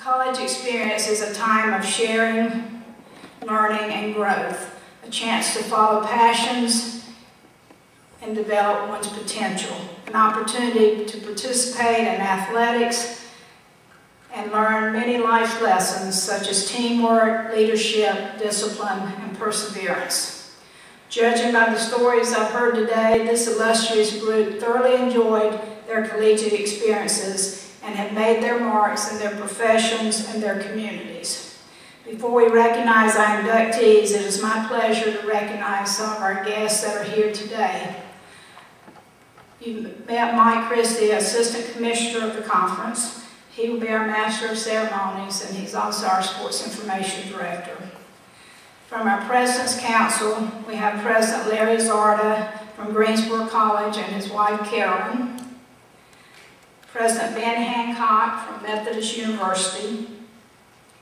college experience is a time of sharing, learning, and growth, a chance to follow passions and develop one's potential, an opportunity to participate in athletics and learn many life lessons such as teamwork, leadership, discipline, and perseverance. Judging by the stories I've heard today, this illustrious group thoroughly enjoyed their collegiate experiences and have made their marks in their professions and their communities. Before we recognize our inductees, it is my pleasure to recognize some of our guests that are here today. You met Mike Christie, Assistant Commissioner of the Conference. He will be our Master of Ceremonies, and he's also our Sports Information Director. From our President's Council, we have President Larry Zarda from Greensboro College and his wife Carolyn. President Ben Hancock from Methodist University.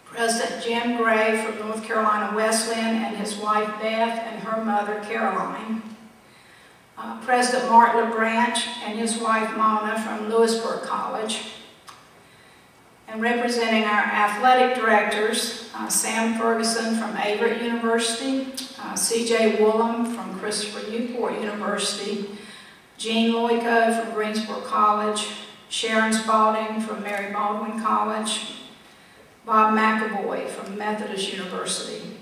President Jim Gray from North Carolina Wesleyan and his wife Beth and her mother Caroline. President Mark LaBranch and his wife Mona from Lewisburg College. And representing our athletic directors, Sam Ferguson from Averett University, C.J. Woolham from Christopher Newport University, Jean Loico from Greensboro College, Sharon Spalding from Mary Baldwin College, Bob McAvoy from Methodist University,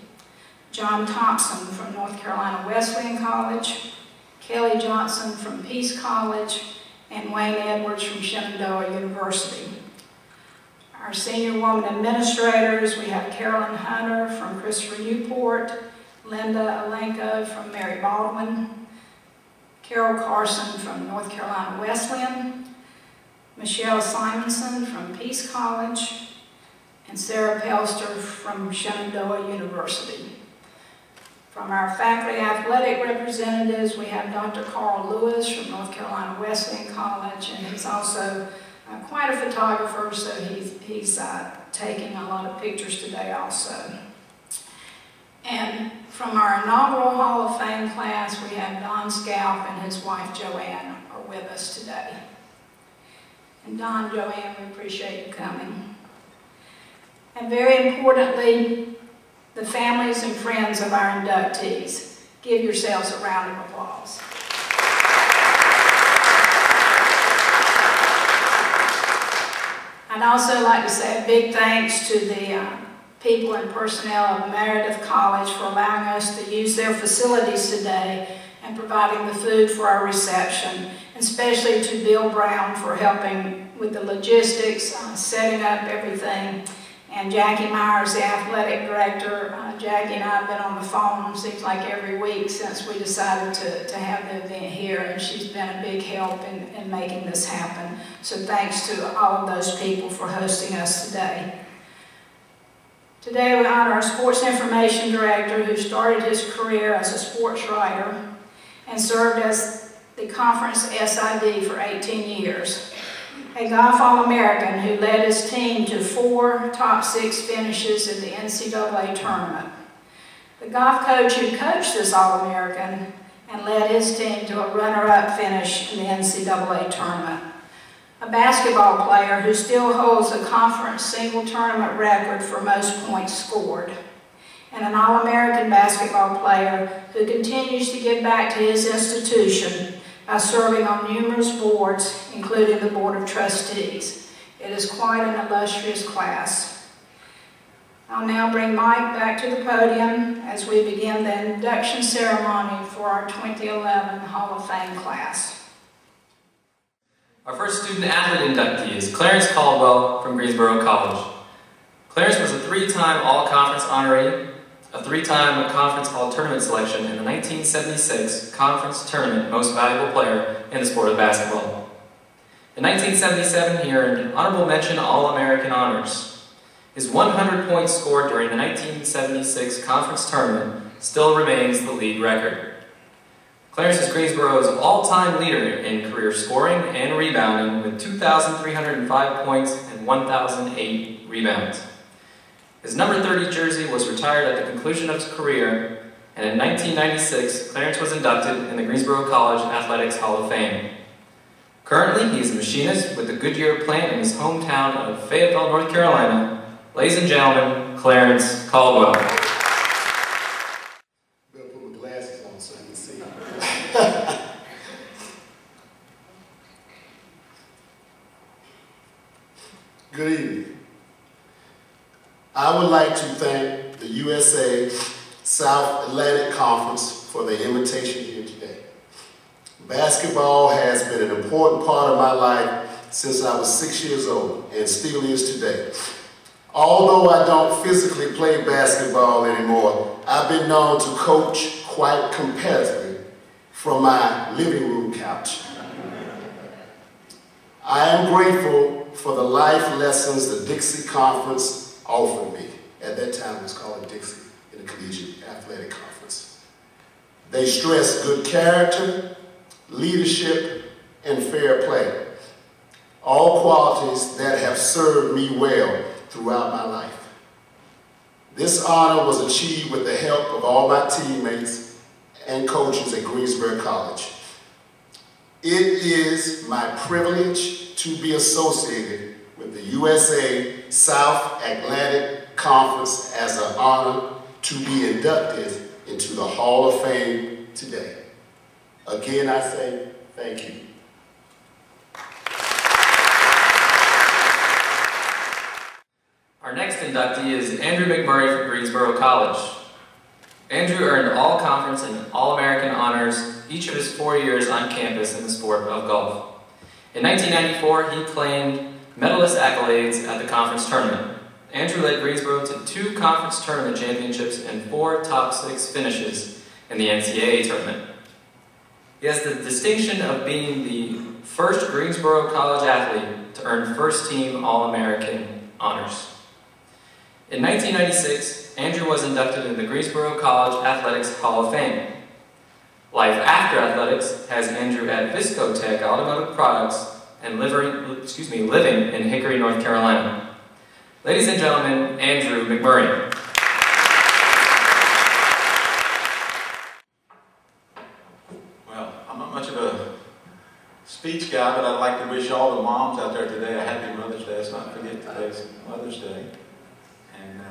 John Thompson from North Carolina Wesleyan College, Kelly Johnson from Peace College, and Wayne Edwards from Shenandoah University. Our senior woman administrators, we have Carolyn Hunter from Christopher Newport, Linda Alenko from Mary Baldwin, Carol Carson from North Carolina Wesleyan, Michelle Simonson from Peace College, and Sarah Pelster from Shenandoah University. From our faculty athletic representatives, we have Dr. Carl Lewis from North Carolina Wesleyan College, and he's also quite a photographer, so he's taking a lot of pictures today also. And from our inaugural Hall of Fame class, we have Don Scalp and his wife Joanne are with us today. And Don, Joanne, we appreciate you coming. And very importantly, the families and friends of our inductees. Give yourselves a round of applause. I'd also like to say a big thanks to the people and personnel of Meredith College for allowing us to use their facilities today and providing the food for our reception, and especially to Bill Brown for helping with the logistics, setting up everything, and Jackie Myers, the athletic director. Jackie and I have been on the phone, seems like every week since we decided to have the event here, and she's been a big help in making this happen. So thanks to all of those people for hosting us today. Today we honor our Sports Information Director who started his career as a sports writer and served as the conference SID for 18 years. A golf All-American who led his team to 4 top 6 finishes in the NCAA tournament. The golf coach who coached this All-American and led his team to a runner-up finish in the NCAA tournament. A basketball player who still holds the conference single tournament record for most points scored. And an All-American basketball player who continues to give back to his institution by serving on numerous boards, including the Board of Trustees. It is quite an illustrious class. I'll now bring Mike back to the podium as we begin the induction ceremony for our 2011 Hall of Fame class. Our first student-athlete inductee is Clarence Caldwell from Greensboro College. Clarence was a 3-time All-Conference honoree, a 3-time Conference All-Tournament selection, and the 1976 Conference Tournament Most Valuable Player in the sport of basketball. In 1977, he earned Honorable Mention All-American honors. His 100 points scored during the 1976 Conference Tournament still remains the league record. Clarence is Greensboro's all-time leader in career scoring and rebounding with 2,305 points and 1,008 rebounds. His number 30 jersey was retired at the conclusion of his career, and in 1996, Clarence was inducted in the Greensboro College Athletics Hall of Fame. Currently, he is a machinist with the Goodyear plant in his hometown of Fayetteville, North Carolina, Ladies and gentlemen, Clarence Caldwell. Better put my glasses on so I can see. Good evening. I would like to thank the USA South Atlantic Conference for their invitation here today. Basketball has been an important part of my life since I was 6 years old and still is today. Although I don't physically play basketball anymore, I've been known to coach quite competitively from my living room couch. I am grateful for the life lessons the Dixie Conference offered me. At that time it was called Dixie in the Collegiate Athletic Conference. They stressed good character, leadership, and fair play. All qualities that have served me well throughout my life. This honor was achieved with the help of all my teammates and coaches at Greensboro College. It is my privilege to be associated with the USA South Atlantic Conference as an honor to be inducted into the Hall of Fame today. Again, I say thank you. Our next inductee is Andrew McMurray from Greensboro College. Andrew earned All-Conference and All-American honors each of his 4 years on campus in the sport of golf. In 1994, he claimed medalist accolades at the conference tournament. Andrew led Greensboro to 2 conference tournament championships and 4 top 6 finishes in the NCAA tournament. He has the distinction of being the first Greensboro College athlete to earn first-team All-American honors. In 1996, Andrew was inducted into the Greensboro College Athletics Hall of Fame. Life after athletics has Andrew at Viscotech Automotive Products and living in Hickory, North Carolina. Ladies and gentlemen, Andrew McMurray. Well, I'm not much of a speech guy, but I'd like to wish all the moms out there today a happy Mother's Day. Let's not forget today's Mother's Day. And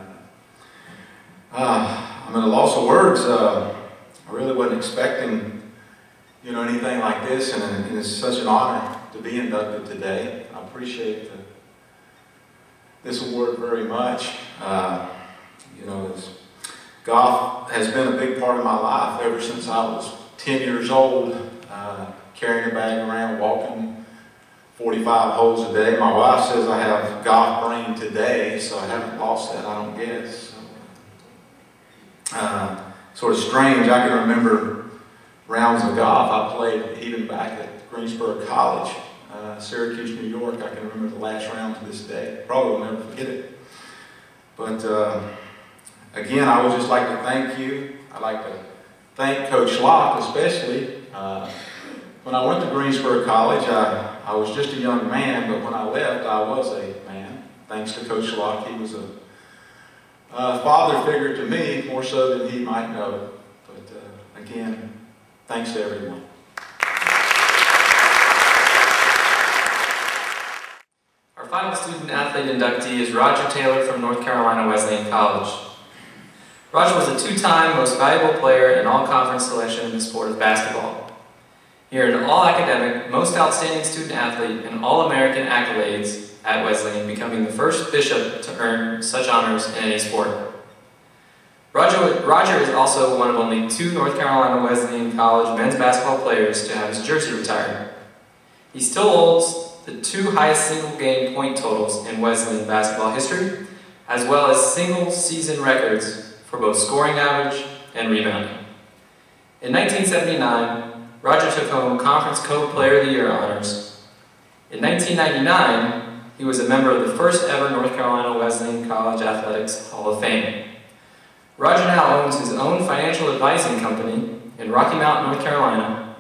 I'm at a loss of words. I really wasn't expecting, anything like this, and it's such an honor to be inducted today. I appreciate this award very much. Golf has been a big part of my life ever since I was 10 years old, carrying a bag around, walking 45 holes a day. My wife says I have golf brain today, so I haven't lost that, I don't guess. Sort of strange, I can remember rounds of golf I played even back at Greensboro College, Syracuse, New York. I can remember the last round to this day. Probably will never forget it. But again, I would just like to thank you. I'd like to thank Coach Locke especially. When I went to Greensboro College, I was just a young man, but when I left, I was a man. Thanks to Coach Locke, he was a father figure to me, more so than he might know. But again, thanks to everyone. Our final student-athlete inductee is Roger Taylor from North Carolina Wesleyan College. Roger was a 2-time most valuable player and all-conference selection in the sport of basketball. He earned all-academic, most outstanding student-athlete, and all-American accolades at Wesleyan, becoming the first bishop to earn such honors in any sport. Roger is also one of only 2 North Carolina Wesleyan College men's basketball players to have his jersey retired. He still holds the 2 highest single-game point totals in Wesleyan basketball history, as well as single-season records for both scoring average and rebounding. In 1979, Roger took home Conference Co-Player of the Year honors. In 1999, he was a member of the first ever North Carolina Wesleyan College Athletics Hall of Fame. Roger now owns his own financial advising company in Rocky Mount, North Carolina,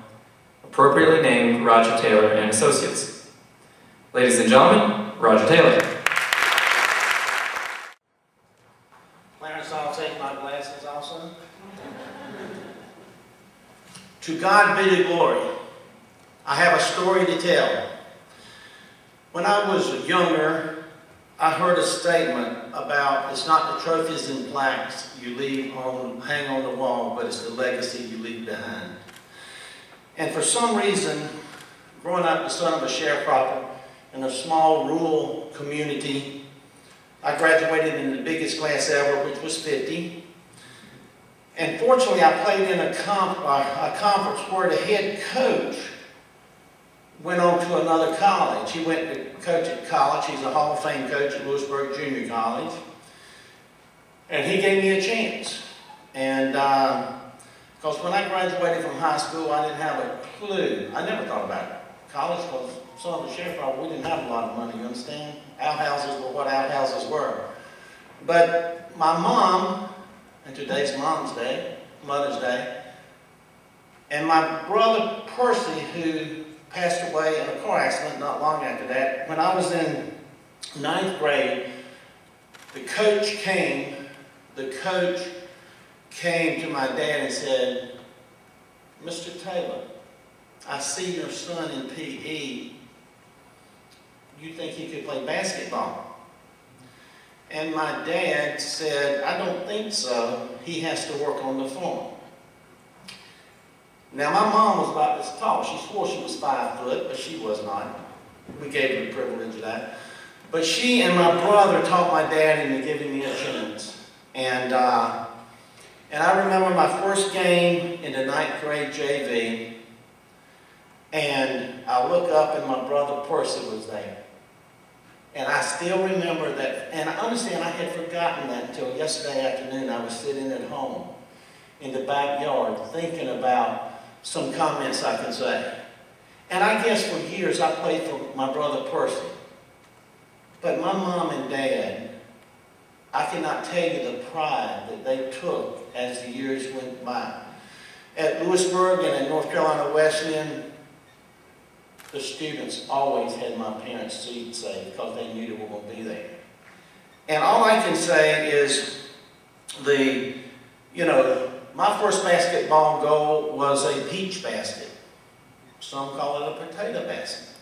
appropriately named Roger Taylor and Associates. Ladies and gentlemen, Roger Taylor. Clarence, I'll take my glasses also. To God be the glory. I have a story to tell. When I was younger, I heard a statement about it's not the trophies and plaques you hang on the wall, but it's the legacy you leave behind. And for some reason, growing up the son of a sharecropper in a small rural community, I graduated in the biggest class ever, which was 50. And fortunately, I played in a conference where the head coach went on to another college. He went to coach at college. He's a Hall of Fame coach at Lewisburg Junior College. And he gave me a chance. And because when I graduated from high school, I didn't have a clue. I never thought about it. College was son of a sharecropper. We didn't have a lot of money, you understand? Outhouses were what outhouses were. But my mom, and today's Mother's Day, and my brother Percy, who passed away in a car accident not long after that. When I was in 9th grade, the coach came to my dad and said, "Mr. Taylor, I see your son in PE. You think he could play basketball?" And my dad said, "I don't think so. He has to work on the farm." Now, my mom was about this tall. She swore she was 5 foot, but she was not. We gave her the privilege of that. But she and my brother talked my dad into giving me a chance. And I remember my first game in the 9th grade JV, and I look up and my brother Percy was there. And I still remember that, and I understand I had forgotten that until yesterday afternoon. I was sitting at home in the backyard thinking about some comments I could say. And I guess for years I played for my brother Percy. But my mom and dad, I cannot tell you the pride that they took as the years went by. At Lewisburg and at North Carolina Wesleyan, the students always had my parents' seat saved because they knew they were going to be there. And all I can say is my first basketball goal was a peach basket. Some call it a potato basket.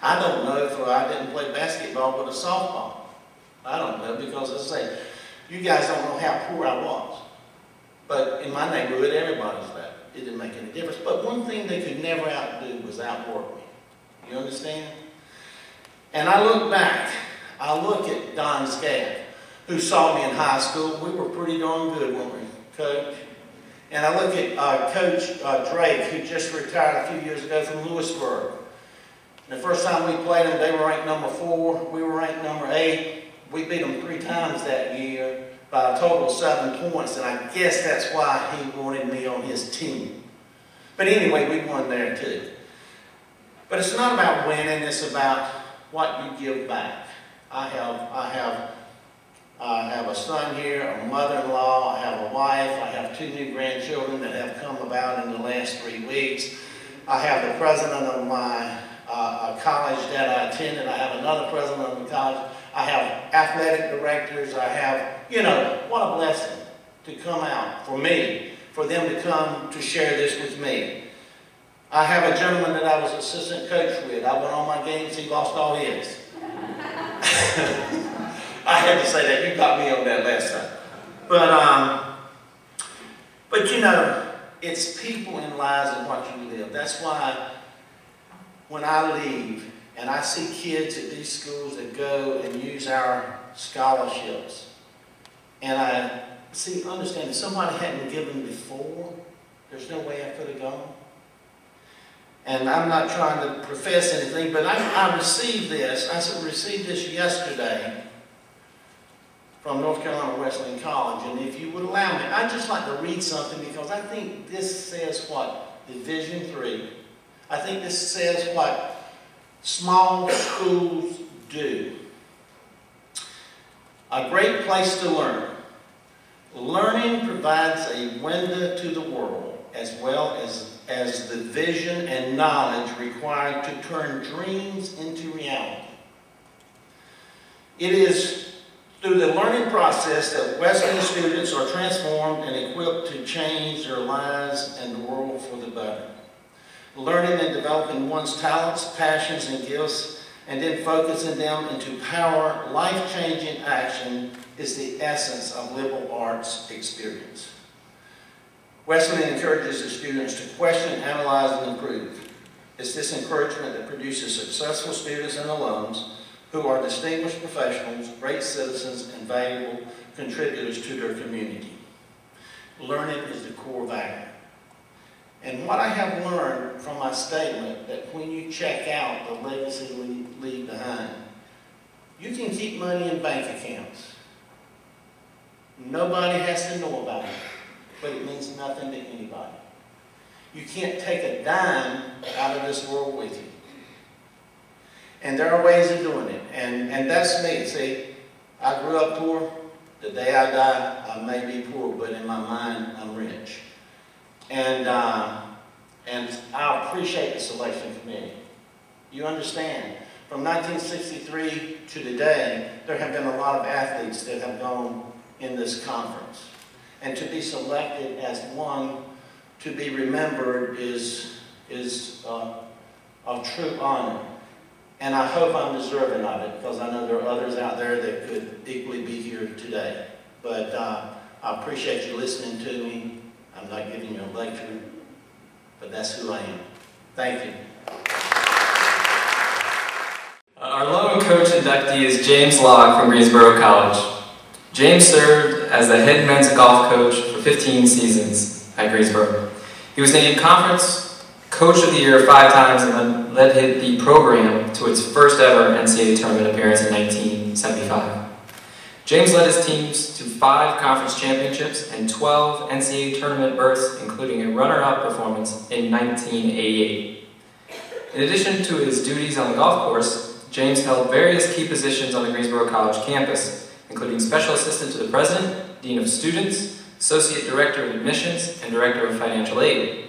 I don't know if I didn't play basketball but a softball. I don't know because, as I say, you guys don't know how poor I was. But in my neighborhood, everybody was better. It didn't make any difference. But one thing they could never outdo was outwork me. You understand? And I look back. I look at Don Scaff, who saw me in high school. We were pretty darn good, weren't we, Coach? And I look at Coach Drake, who just retired a few years ago from Lewisburg. And the first time we played them, they were ranked number 4. We were ranked number 8. We beat them 3 times that year by a total of 7 points. And I guess that's why he wanted me on his team. But anyway, we won there too. But it's not about winning. It's about what you give back. I have a son here, a mother-in-law, I have a wife, I have 2 new grandchildren that have come about in the last 3 weeks. I have the president of my college that I attended. I have another president of the college. I have athletic directors. I have, what a blessing to come out for me, for them to come to share this with me. I have a gentleman that I was assistant coach with. I went on my games, he lost all his. I had to say that. You got me on that last time. But it's people and lives and what you live. That's why when I leave and I see kids at these schools that go and use our scholarships, and I understand if somebody hadn't given before, there's no way I could have gone. And I'm not trying to profess anything, but I received this. I received this yesterday from North Carolina Wesleyan College. And if you would allow me, I'd just like to read something because I think this says what Division III. I think this says what small schools do. A great place to learn. Learning provides a window to the world as well as the vision and knowledge required to turn dreams into reality. It is through the learning process that Wesleyan students are transformed and equipped to change their lives and the world for the better. Learning and developing one's talents, passions, and gifts and then focusing them into power, life-changing action is the essence of liberal arts experience. Wesleyan encourages the students to question, analyze, and improve. It's this encouragement that produces successful students and alums who are distinguished professionals, great citizens, and valuable contributors to their community. Learning is the core value. And what I have learned from my statement, that when you check out the legacy we leave behind, you can keep money in bank accounts. Nobody has to know about it, but it means nothing to anybody. You can't take a dime out of this world with you. And there are ways of doing it. And that's me. See, I grew up poor. The day I die, I may be poor, but in my mind, I'm rich. And I appreciate the selection committee. You understand, from 1963 to today, there have been a lot of athletes that have gone in this conference. And to be selected as one to be remembered is of true honor. And I hope I'm deserving of it, because I know there are others out there that could equally be here today. But I appreciate you listening to me. I'm not giving you a lecture, but that's who I am. Thank you. Our lone coach inductee is James Locke from Greensboro College. James served as the head men's golf coach for 15 seasons at Greensboro. He was named Conference Coach of the Year 5 times and led the program to its first ever NCAA tournament appearance in 1975. James led his teams to 5 conference championships and 12 NCAA tournament berths, including a runner-up performance in 1988. In addition to his duties on the golf course, James held various key positions on the Greensboro College campus, including Special Assistant to the President, Dean of Students, Associate Director of Admissions, and Director of Financial Aid.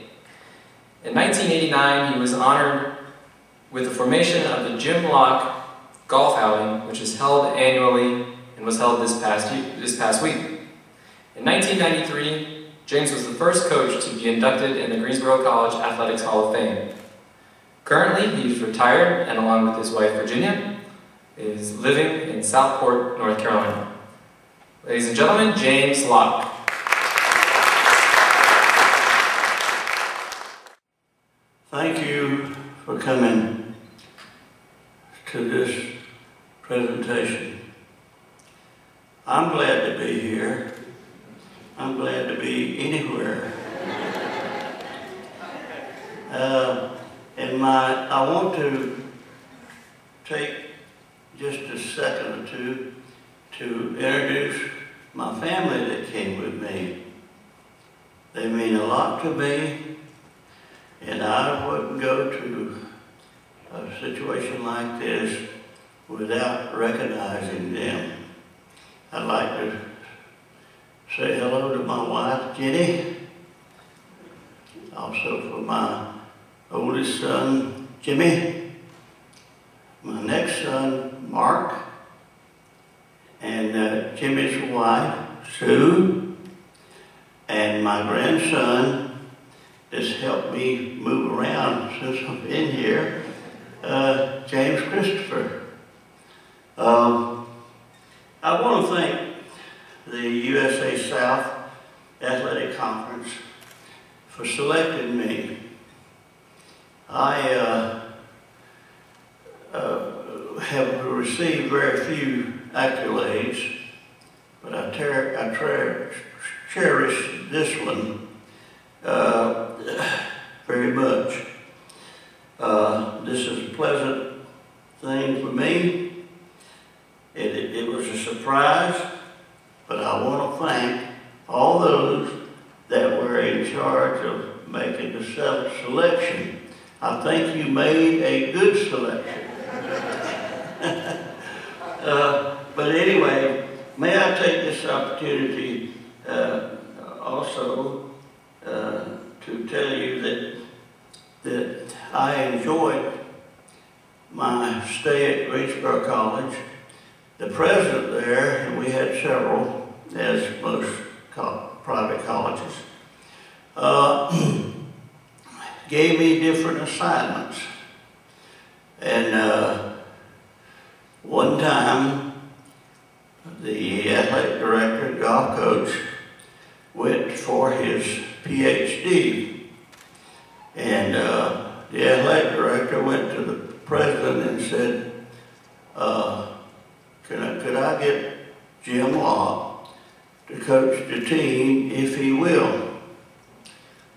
In 1989, he was honored with the formation of the Jim Locke Golf Outing, which is held annually and was held this past week. In 1993, James was the first coach to be inducted in the Greensboro College Athletics Hall of Fame. Currently, he's retired and, along with his wife Virginia, is living in Southport, North Carolina. Ladies and gentlemen, James Locke. Thank you for coming to this presentation. I'm glad to be here. I'm glad to be anywhere. I want to take just a second or two to introduce my family that came with me. They mean a lot to me, and I wouldn't go to a situation like this without recognizing them. I'd like to say hello to my wife, Jenny, also for my oldest son, Jimmy, my next son, Mark, and Jimmy's wife, Sue, and my grandson that's helped me move around since I've been here, James Christopher. I want to thank the USA South Athletic Conference for selecting me. I have received very few accolades, but I cherish this one very much. This is a pleasant thing for me. It was a surprise, but I want to thank all those that were in charge of making the selection. I think you made a good selection. But anyway, may I take this opportunity also to tell you that I enjoyed my stay at Greensboro College. The president there, and we had several, as most private colleges, gave me different assignments. And One time, the athletic director, golf coach, went for his PhD. And the athletic director went to the president and said, could I get Jim Law to coach the team if he will?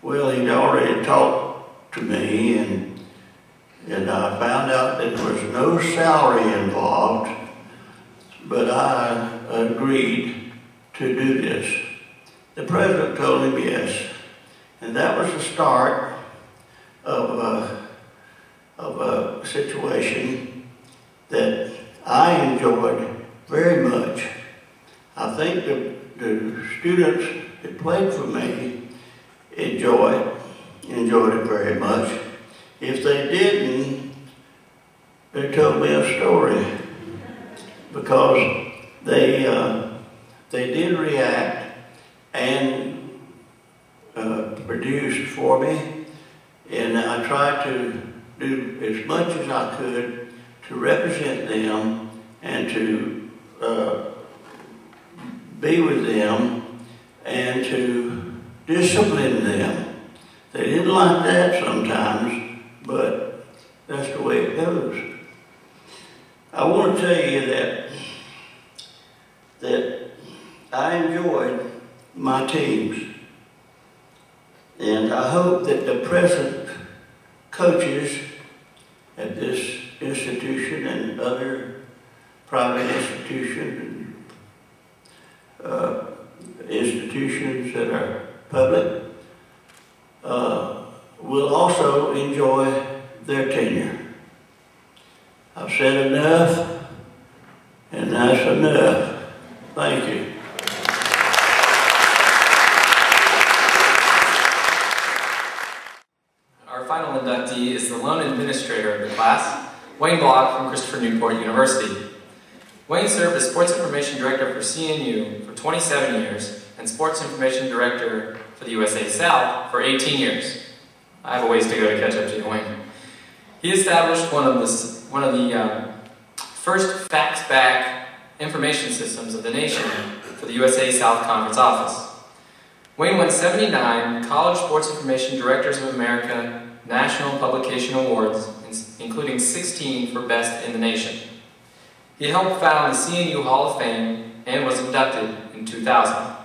Well, he'd already talked to me, and I found out that there was no salary involved, but I agreed to do this. The president told him yes, and that was the start of a situation that I enjoyed very much. I think the students that played for me enjoyed it very much. If they didn't, they told me a story, because they did react and produced for me, and I tried to do as much as I could to represent them and to be with them and to discipline them. They didn't like that sometimes, but that's the way it goes. I want to tell you that I enjoyed my teams, and I hope that the present coaches at this institution and other private institutions and institutions that are public will also enjoy their tenure. I've said enough, and that's enough. Thank you. Our final inductee is the lone administrator of the class, Wayne Block from Christopher Newport University. Wayne served as Sports Information Director for CNU for 27 years and Sports Information Director for the USA South for 18 years. I have a ways to go to catch up to you, Wayne. He established one of the first fax-back information systems of the nation for the USA South Conference office. Wayne won 79 College Sports Information Directors of America National Publication Awards, including 16 for Best in the Nation. He helped found the CNU Hall of Fame and was inducted in 2000.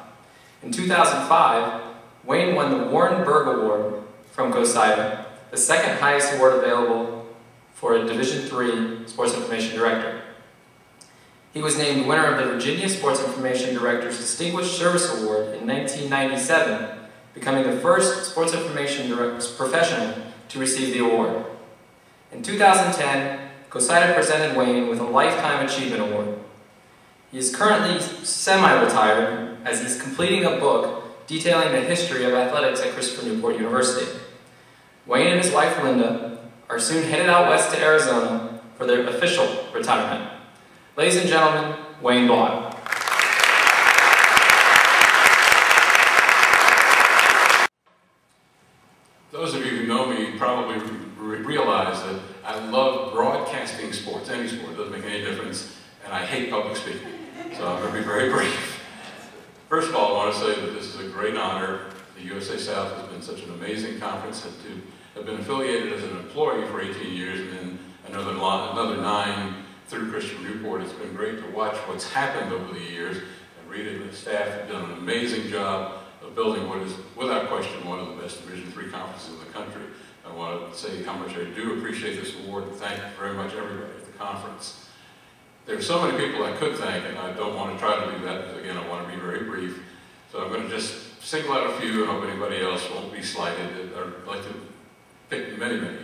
In 2005, Wayne won the Warren Berg Award from COSIDA, the second highest award available for a Division III Sports Information Director. He was named winner of the Virginia Sports Information Director's Distinguished Service Award in 1997, becoming the first sports information professional to receive the award. In 2010, COSIDA presented Wayne with a Lifetime Achievement Award. He is currently semi-retired as he's completing a book detailing the history of athletics at Christopher Newport University. Wayne and his wife Linda are soon headed out west to Arizona for their official retirement. Ladies and gentlemen, Wayne Block. Those of you who know me probably realize that I love broadcasting sports, any sport, it doesn't make any difference, and I hate public speaking. So I'm going to be very brief. First of all, I want to say that this is a great honor. The USA South has been such an amazing conference, and to have been affiliated as an employee for 18 years and then another 9 through Christopher Newport. It's been great to watch what's happened over the years, and Rita and the staff have done an amazing job of building what is, without question, one of the best Division III conferences in the country. I want to say how much I do appreciate this award and thank very much everybody at the conference. There are so many people I could thank, and I don't want to try to do that because, again, I want to be very brief. So I'm going to just single out a few and hope anybody else won't be slighted. I'd like to pick many, many.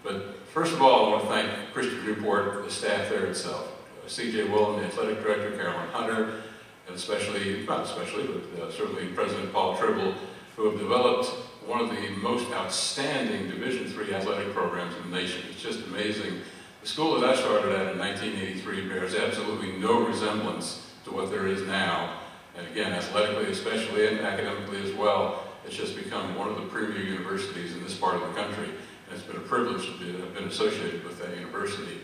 But first of all, I want to thank Christopher Newport, the staff there itself. C.J. Willen, the athletic director, Carolyn Hunter, and especially, not especially, but certainly President Paul Tribble, who have developed one of the most outstanding Division III athletic programs in the nation. It's just amazing. The school that I started at in 1983 bears absolutely no resemblance to what there is now. And again, athletically especially and academically as well, it's just become one of the premier universities in this part of the country. And it's been a privilege to have been associated with that university.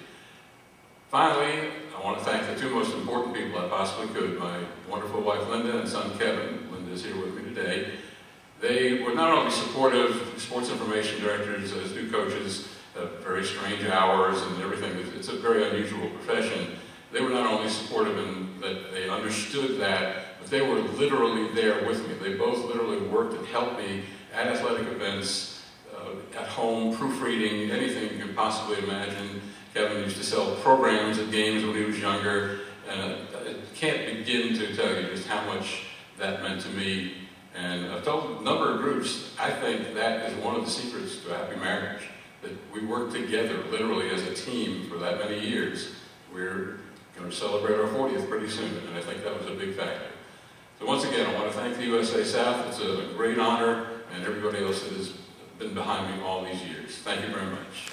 Finally, I want to thank the two most important people I possibly could, my wonderful wife Linda and son Kevin. Linda is here with me today. They were not only supportive sports information directors as new coaches, very strange hours and everything. It's a very unusual profession. They were not only supportive in that they understood that, but they were literally there with me. They both literally worked and helped me at athletic events, at home, proofreading, anything you can possibly imagine. Kevin used to sell programs at games when he was younger, and I can't begin to tell you just how much that meant to me. And I've told a number of groups, I think that is one of the secrets to a happy marriage, that we work together literally as a team for that many years. We're going to celebrate our 40th pretty soon, and I think that was a big factor. So once again, I want to thank the USA South. It's a great honor, and everybody else that has been behind me all these years. Thank you very much.